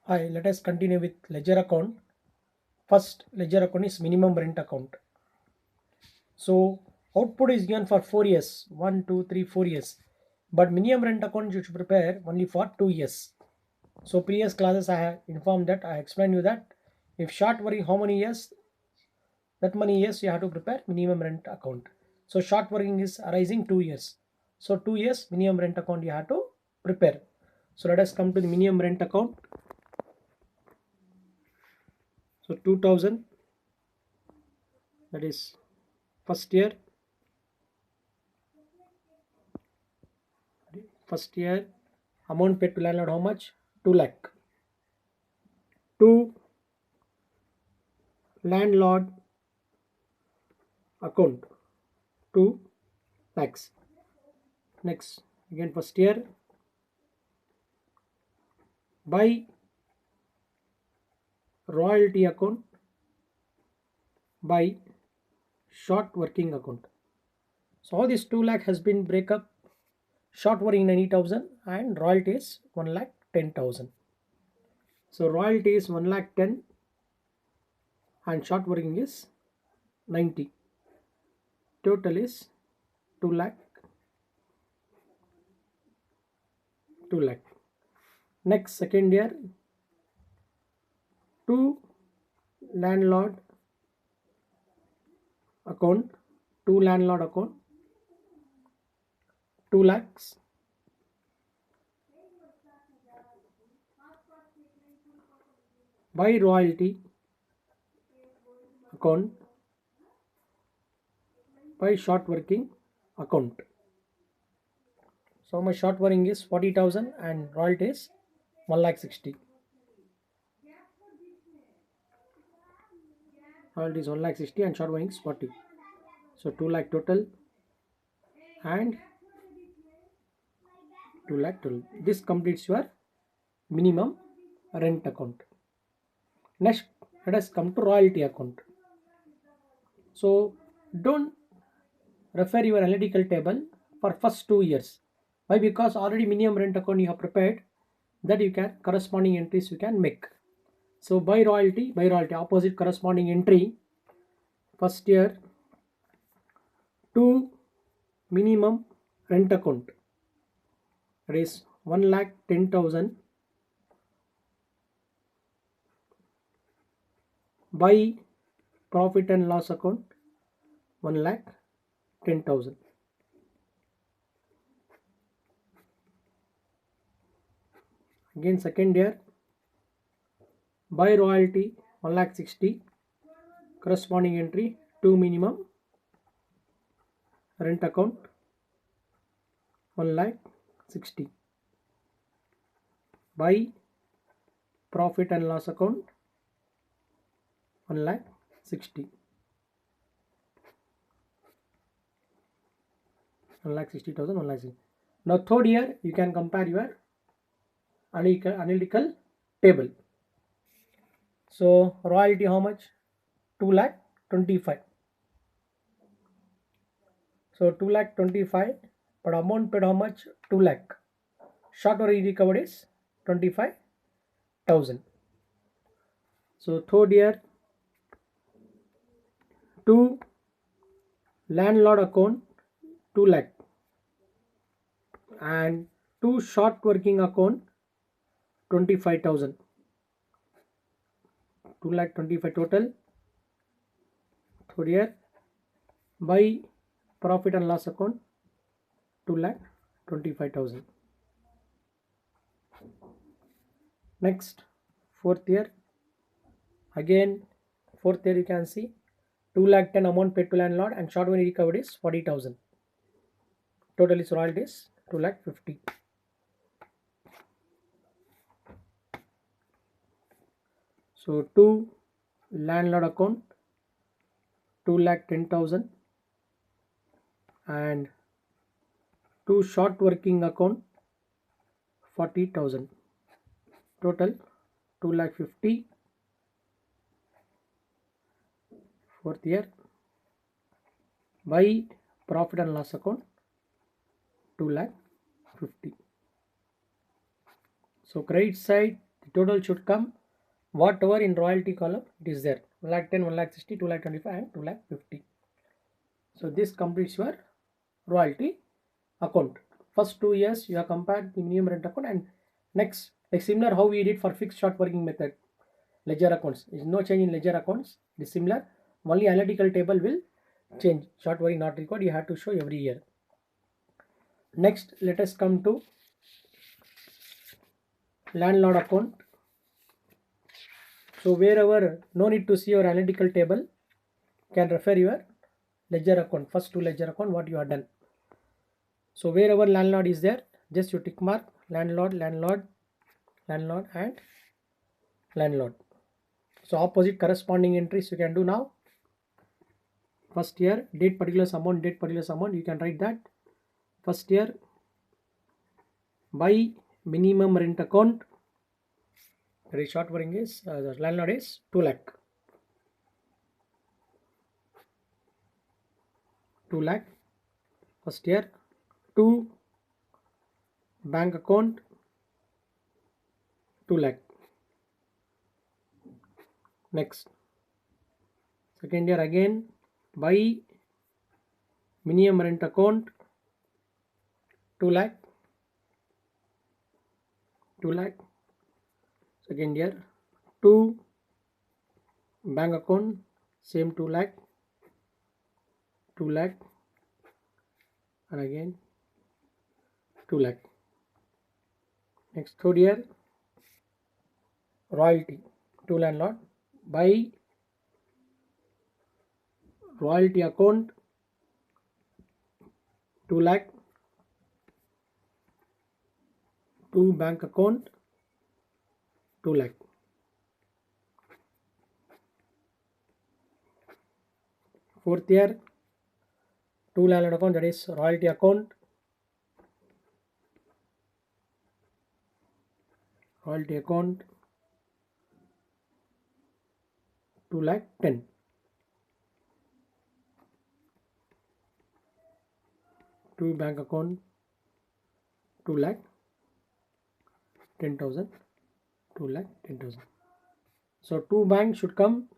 Hi, let us continue with ledger account. First ledger account is minimum rent account. So output is given for 4 years, 1, 2, 3, 4 years. But minimum rent account you should prepare only for 2 years. So previous classes I have informed that I explained you that if short working how many years, that many years you have to prepare minimum rent account. So short working is arising 2 years. So 2 years minimum rent account you have to prepare. So let us come to the minimum rent account. So 2000, that is first year. First year amount paid to landlord how much? 2 lakh. To landlord account 2 lakhs. Next again first year by royalty account by short working account. So how this 2 lakh has been break up? Short working 90,000 and royalty is 1 lakh 10,000. So royalty is 1 lakh 10 and short working is 90. Total is 2 lakh 2 lakh. Next second year to landlord account 2 lakhs by royalty account by short working account. So my short working is 40,000 and royalty is 1 lakh 60. Royalty is 1 lakh 60 and short working is 40. So 2 lakh total and 2 lakh total. This completes your minimum rent account. Next, let us come to royalty account. So don't refer your analytical table for first 2 years. Why? Because already minimum rent account you have prepared, that you can corresponding entries you can make. So by royalty opposite corresponding entry first year to minimum rent account, that is 1 lakh 10,000 by profit and loss account 1 lakh 10,000. Again second year by royalty 1 lakh 60, corresponding entry to minimum rent account 1 lakh 60 by profit and loss account 1 lakh 60. 1 lakh 60,000, 1 lakh 60. Now third year you can compare your analytical table. So royalty how much? 2 lakh 25. So 2 lakh 25, but amount paid how much? 2 lakh. Short or recovered is 25,000. So third year to landlord account 2 lakh and to short working account 25,000. 2 lakh 25 total. Third year by profit and loss account 2 lakh 25,000. Next fourth year, again fourth year you can see 2 lakh 10 amount paid to landlord and short money recovered is 40,000. Total is royalties 2 lakh 50. So to landlord account 2 lakh 10,000 and to short working account 40,000. Total 2 lakh 50. Fourth year by profit and loss account 2 lakh 50. So credit side total should come whatever in royalty column it is there, 110, 160, 225 and 250. So this completes your royalty account. First 2 years you have compared the minimum rent account, and next, like similar how we did for fixed short working method ledger accounts, is no change in ledger accounts, it is similar, only analytical table will change. Short working not required, you have to show every year. Next, let us come to landlord account. So wherever no need to see your analytical table, can refer your ledger account, first 2 ledger account what you have done. So wherever landlord is there, just you tick mark landlord, landlord, landlord and landlord. So opposite corresponding entries you can do now. First year, date particulars amount, date particulars amount, you can write that. First year, by minimum rent account, very short wording is the landlord is 2 lakh. 2 lakh first year. 2 bank account 2 lakh. Next, second year again by minimum rent account 2 lakh. 2 lakh. Second year 2 bank account same 2 lakh. 2 lakh and again 2 lakh. Next, third year royalty to landlord by royalty account 2 lakh. 2 bank account 2 lakh. Fourth year 2 landlord account, that is royalty account, royalty account 2 lakh 10. 2 bank account 2 lakh 10,000. 2 lakh 10,000. So 2 bank should come,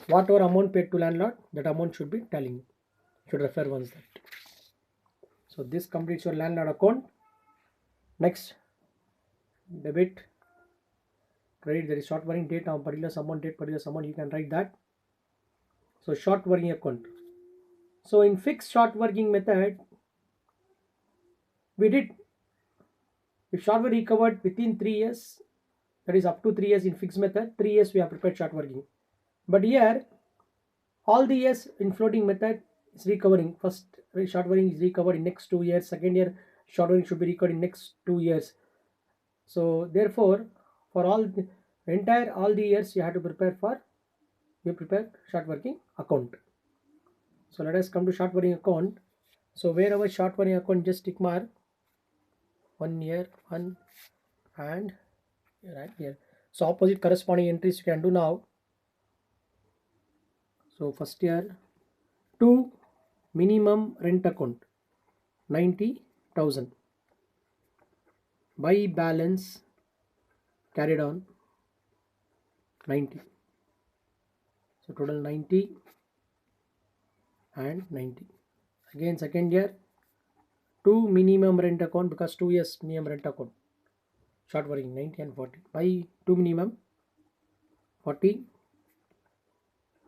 whatever amount paid to landlord, that amount should be telling, should refer once that. So this completes your landlord account. Next, debit, credit, there is short working date of particular amount, date particular amount, you can write that. So short working account. So in fixed short working method, we did, if short working recovered within 3 years, that is up to 3 years in fixed method, 3 years we have prepared short working. But here, all the years in floating method is recovering. First short working is recovered in next 2 years. Second year short working should be recovered in next 2 years. So therefore, for all the entire all the years you have to prepare for, you prepare short working account. So let us come to short working account. So wherever short working account, just tick mark 1 year 1 and right here. So opposite corresponding entries you can do now. So first year 2 minimum rent account 90,000 by balance carried on 90. So total 90 and 90. Again second year 2 minimum rent account, because 2 years minimum rent account, short working 90 and 40 by 2 minimum 40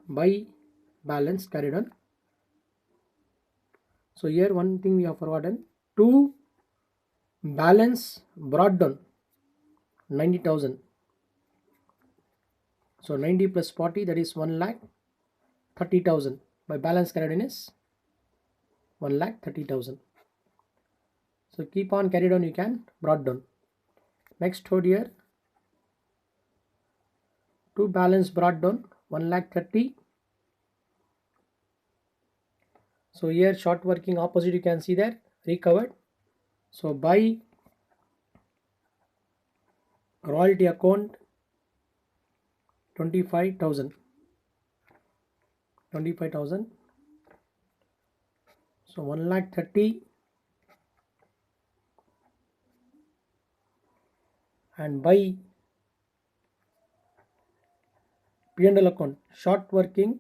by balance carried on. So here one thing we have forgotten, 2 balance brought down 90,000. So 90 plus 40, that is 1 lakh 30,000 by balance carried on is 1 lakh 30,000. So keep on carried on, you can brought down. Next third year 2 balance brought down 1 lakh 30. So here short working opposite you can see there recovered. So by royalty account 25,000. 25,000. So 1 lakh 30 and by P&L account, short working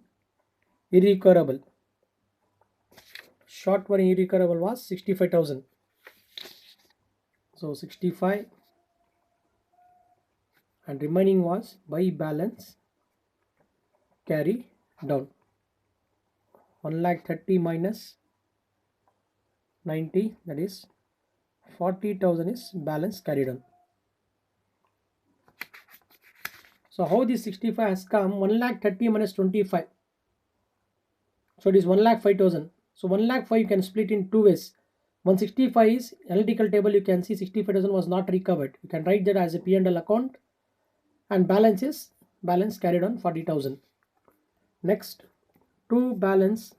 irrecoverable. Short working irrecoverable was 65,000. So 65 and remaining was by balance carry down. 1,30,000 minus 90, that is 40,000 is balance carried on. So how this 65 has come? 1,30,000 minus 25. So it is 1,05,000. So 1,05,000 you can split in two ways. 165 is analytical table, you can see 65,000 was not recovered. You can write that as a P&L account, and balance is balance carried on 40,000. Next, to balance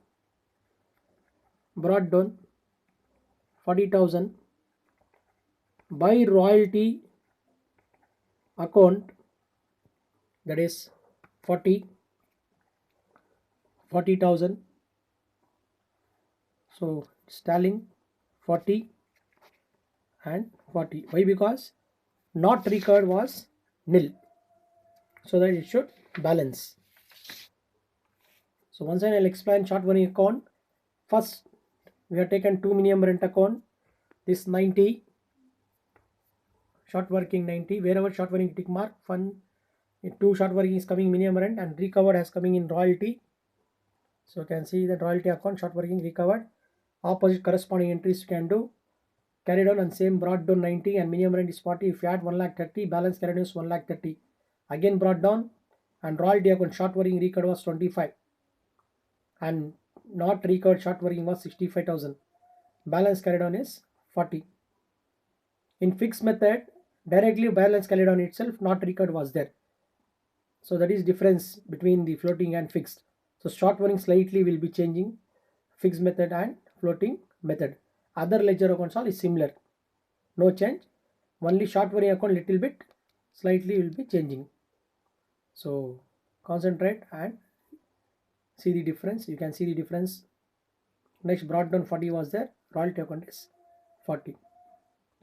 brought down 40,000 by royalty account, that is 40,000. So it's tallying 40 and 40. Why? Because not recovered was nil, so that it should balance. So once I'll explain short working account. First, we have taken 2 minimum rent account. This 90, short working 90. Wherever short working tick mark, fund 2 short working is coming minimum rent, and recovered as coming in royalty. So you can see that royalty account, short working recovered. Opposite corresponding entries you can do. Carried on and same brought down 90 and minimum rent is 40. If you add 1,30,000, balance carried on is 1,30,000. Again brought down, and royalty account short working recovered was 25, and not recovered short working was 65,000. Balance carried on is 40. In fixed method, directly balance carried on itself, not recovered was there. So that is difference between the floating and fixed. So short working slightly will be changing, fixed method and floating method. Other ledger accounts all is similar, no change. Only short working account little bit slightly will be changing. So concentrate and see the difference. You can see the difference. Next, brought down 40 was there, royalty account is 40.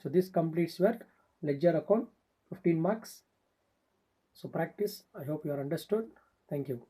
So this completes your ledger account, 15 marks. So practice. I hope you are understood. Thank you.